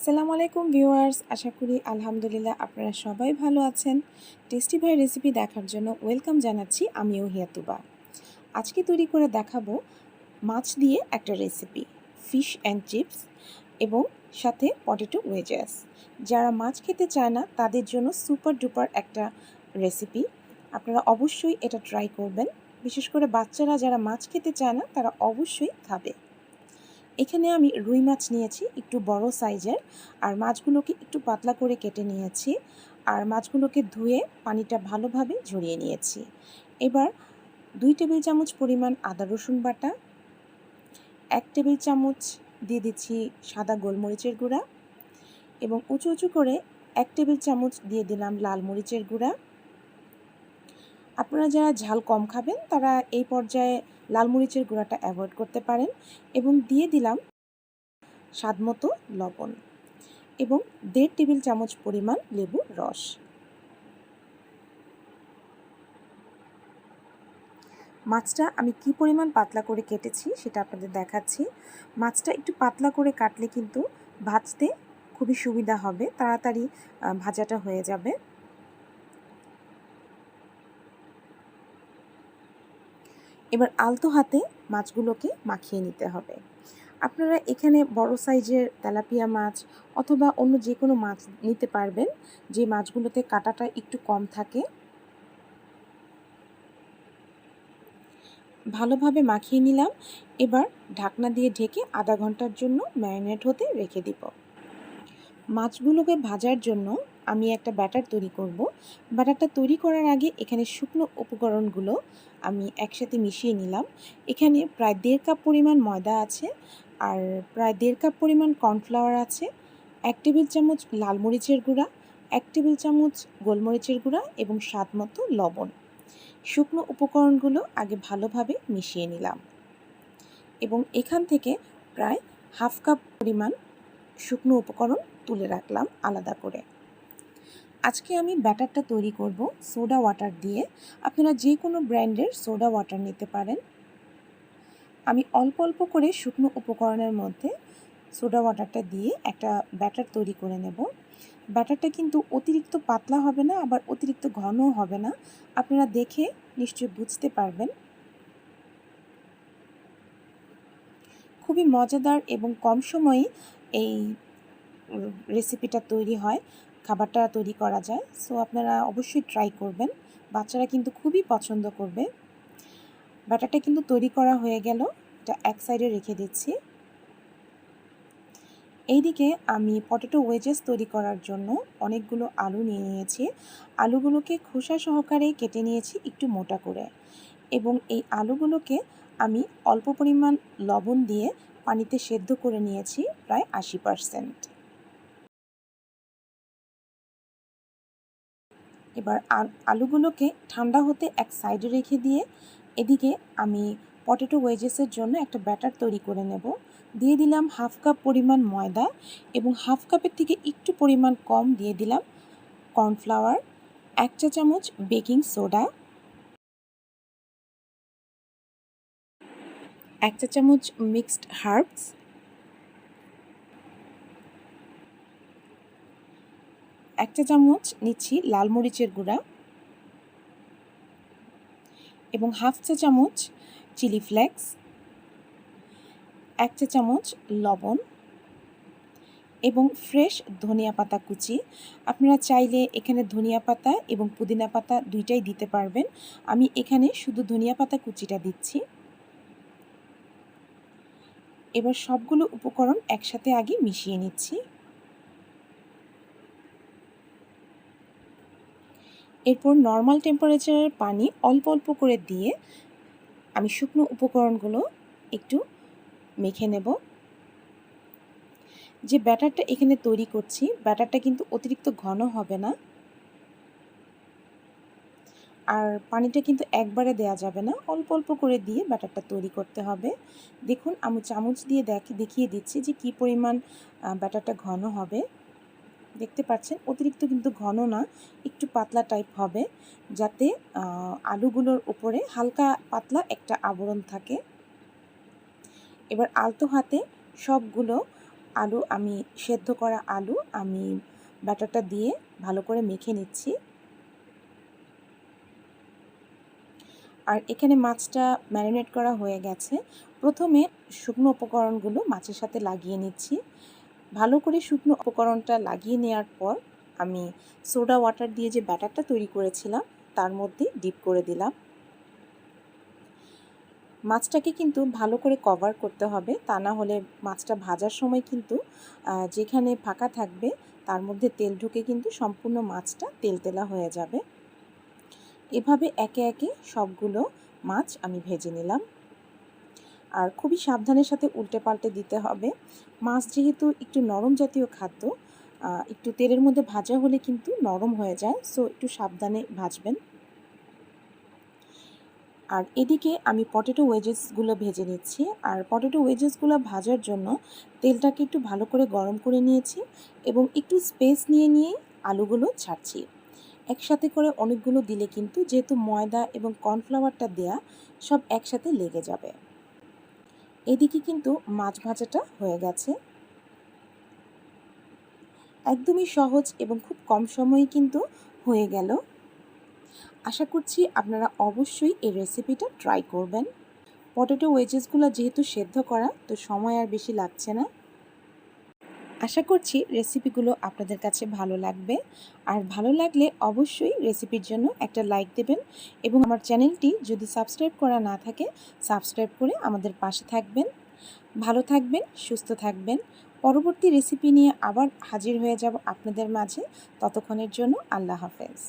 আসসালামু আলাইকুম ভিউয়ার্স, আশা করি আলহামদুলিল্লাহ আপনারা সবাই ভালো আছেন। টেস্টি ভাই রেসিপি দেখার জন্য ওয়েলকাম জানাচ্ছি, আমিও হিয়াতুবা। আজকে তৈরি করে দেখাবো মাছ দিয়ে একটা রেসিপি, ফিশ অ্যান্ড চিপস এবং সাথে পটেটো ওয়েজেস। যারা মাছ খেতে চায় না তাদের জন্য সুপার ডুপার একটা রেসিপি। আপনারা অবশ্যই এটা ট্রাই করবেন। বিশেষ করে বাচ্চারা যারা মাছ খেতে চায় না তারা অবশ্যই খাবে। এখানে আমি রুই মাছ নিয়েছি একটু বড় সাইজের, আর মাছগুলোকে একটু পাতলা করে কেটে নিয়েছি, আর মাছগুলোকে ধুয়ে পানিটা ভালোভাবে ঝরিয়ে নিয়েছি। এবার 2 টেবিল চামচ পরিমাণ আদা রসুন বাটা, 1 টেবিল চামচ দিয়ে দিচ্ছি সাদা গোলমরিচের গুঁড়া এবং উঁচু উঁচু করে 1 টেবিল চামচ দিয়ে দিলাম লাল মরিচের গুঁড়া। আপনারা যারা ঝাল কম খাবেন তারা এই পর্যায়ে লাল মরিচের গুঁড়াটা অ্যাভয়েড করতে পারেন এবং দিয়ে দিলাম স্বাদমতো লবণ এবং 1.5 টেবিল চামচ পরিমাণ লেবুর রস। মাছটা আমি কি পরিমাণ পাতলা করে কেটেছি সেটা আপনাদের দেখাচ্ছি। মাছটা একটু পাতলা করে কাটলে কিন্তু ভাজতে খুবই সুবিধা হবে, তাড়াতাড়ি ভাজাটা হয়ে যাবে। এবার আলতো হাতে মাছগুলোকে মাখিয়ে নিতে হবে। আপনারা এখানে বড় সাইজের তেলাপিয়া মাছ অথবা অন্য যে কোনো মাছ নিতে পারবেন, যে মাছগুলোতে কাঁটাটা একটু কম থাকে। ভালোভাবে মাখিয়ে নিলাম। এবার ঢাকনা দিয়ে ঢেকে আধা ঘন্টার জন্য ম্যারিনেট হতে রেখে দিব। মাছগুলোকে ভাজার জন্য আমি একটা ব্যাটার তৈরি করব। ব্যাটারটা তৈরি করার আগে এখানে শুকনো উপকরণগুলো আমি একসাথে মিশিয়ে নিলাম। এখানে প্রায় 1.5 কাপ পরিমাণ ময়দা আছে, আর প্রায় 1.5 কাপ পরিমাণ কর্নফ্লাওয়ার আছে, 1 টেবিল চামচ লাল মরিচের গুঁড়া, 1 টেবিল চামচ গোলমরিচের গুঁড়া এবং স্বাদমতো লবণ। শুকনো উপকরণগুলো আগে ভালোভাবে মিশিয়ে নিলাম এবং এখান থেকে প্রায় হাফ কাপ পরিমাণ শুকনো উপকরণ তুলে রাখলাম আলাদা করে। আজকে আমি ব্যাটারটা তৈরি করব সোডা ওয়াটার দিয়ে। আপনারা যে কোনো ব্র্যান্ডের সোডা ওয়াটার নিতে পারেন। আমি অল্প অল্প করে শুকনো উপকরণের মধ্যে সোডা ওয়াটারটা দিয়ে একটা ব্যাটার তৈরি করে নেব। ব্যাটারটা কিন্তু অতিরিক্ত পাতলা হবে না, আবার অতিরিক্ত ঘনও হবে না। আপনারা দেখে নিশ্চয়ই বুঝতে পারবেন। খুবই মজাদার এবং কম সময়ে এই রেসিপিটা তৈরি হয়, খাবারটা তৈরি করা যায়। সো আপনারা অবশ্যই ট্রাই করবেন, বাচ্চারা কিন্তু খুবই পছন্দ করবে। ব্যাটারটা কিন্তু তৈরি করা হয়ে গেল, এটা এক সাইডে রেখে দিচ্ছি। এইদিকে আমি পটেটো ওয়েজেস তৈরি করার জন্য অনেকগুলো আলু নিয়ে নিয়েছি। আলুগুলোকে খোসা সহকারে কেটে নিয়েছি একটু মোটা করে, এবং এই আলুগুলোকে আমি অল্প পরিমাণ লবণ দিয়ে পানিতে সেদ্ধ করে নিয়েছি প্রায় 80%। এবার আলুগুলোকে ঠান্ডা হতে এক সাইডে রেখে দিয়ে এদিকে আমি পটেটো ওয়েজেসের জন্য একটা ব্যাটার তৈরি করে নেব। দিয়ে দিলাম হাফ কাপ পরিমাণ ময়দা এবং হাফ কাপের থেকে একটু পরিমাণ কম দিয়ে দিলাম কর্নফ্লাওয়ার, 1 চা চামচ বেকিং সোডা, 1 চা চামচ মিক্সড হার্বস, 1 চা চামচ নিচ্ছি লাল মরিচের গুঁড়া এবং হাফ চা চামচ চিলি ফ্লেক্স, 1 চা চামচ লবণ এবং ফ্রেশ ধনিয়া পাতা কুচি। আপনারা চাইলে এখানে ধনিয়া পাতা এবং পুদিনা পাতা দুইটাই দিতে পারবেন। আমি এখানে শুধু ধনিয়া পাতা কুচিটা দিচ্ছি। এবার সবগুলো উপকরণ একসাথে আগে মিশিয়ে নিচ্ছি। এরপর নর্মাল টেম্পারেচারের পানি অল্প অল্প করে দিয়ে আমি শুকনো উপকরণগুলো একটু মেখে নেব। যে ব্যাটারটা এখানে তৈরি করছি, ব্যাটারটা কিন্তু অতিরিক্ত ঘন হবে না, আর পানিটা কিন্তু একবারে দেয়া যাবে না, অল্প অল্প করে দিয়ে ব্যাটারটা তৈরি করতে হবে। দেখুন আমি চামচ দিয়ে দেখিয়ে দিচ্ছি যে কী পরিমাণ ব্যাটারটা ঘন হবে। দেখতে পাচ্ছেন অতিরিক্ত কিন্তু ঘন না, একটু পাতলা টাইপ হবে, যাতে আলুগুলোর উপরে হালকা পাতলা একটা আবরণ থাকে। এবার আলতো হাতে সবগুলো সেদ্ধ করা আলু আমি ব্যাটারটা দিয়ে ভালো করে মেখে নিচ্ছি। আর এখানে মাছটা ম্যারিনেট করা হয়ে গেছে। প্রথমে শুকনো উপকরণগুলো মাছের সাথে লাগিয়ে নিচ্ছি। ভালো করে শুকনো উপকরণটা লাগিয়ে নেওয়ার পর আমি সোডা ওয়াটার দিয়ে যে ব্যাটারটা তৈরি করেছিলাম তার মধ্যে ডিপ করে দিলাম। মাছটাকে কিন্তু ভালো করে কভার করতে হবে, তা না হলে মাছটা ভাজার সময় কিন্তু যেখানে ফাঁকা থাকবে তার মধ্যে তেল ঢুকে কিন্তু সম্পূর্ণ মাছটা তেলতেলা হয়ে যাবে। এভাবে একে একে সবগুলো মাছ আমি ভেজে নিলাম। আর খুবই সাবধানের সাথে উল্টে পাল্টে দিতে হবে। মাছ যেহেতু একটু নরম জাতীয় খাদ্য, একটু তেলের মধ্যে ভাজা হলে কিন্তু নরম হয়ে যায়, সো একটু সাবধানে ভাজবেন। আর এদিকে আমি পটেটো ওয়েজেসগুলো ভেজে নিচ্ছি। আর পটেটো ওয়েজেসগুলো ভাজার জন্য তেলটাকে একটু ভালো করে গরম করে নিয়েছি এবং একটু স্পেস নিয়ে আলুগুলো ছাড়ছি। একসাথে করে অনেকগুলো দিলে কিন্তু যেহেতু ময়দা এবং কর্নফ্লাওয়ারটা দেয়া, সব একসাথে লেগে যাবে। এদিকে কিন্তু মাছ ভাজাটা হয়ে গেছে। একদমই সহজ এবং খুব কম সময়ে কিন্তু হয়ে গেল। আশা করছি আপনারা অবশ্যই এই রেসিপিটা ট্রাই করবেন। পটেটো ওয়েজেসগুলো যেহেতু সেদ্ধ করা, তো সময় আর বেশি লাগছে না। আশা করছি রেসিপিগুলো আপনাদের কাছে ভালো লাগবে। আর ভালো লাগলে অবশ্যই রেসিপির জন্য একটা লাইক দেবেন এবং আমার চ্যানেলটি যদি সাবস্ক্রাইব করা না থাকে সাবস্ক্রাইব করে আমাদের পাশে থাকবেন। ভালো থাকবেন, সুস্থ থাকবেন। পরবর্তী রেসিপি নিয়ে আবার হাজির হয়ে যাব আপনাদের মাঝে। ততক্ষণের জন্য আল্লাহ হাফেজ।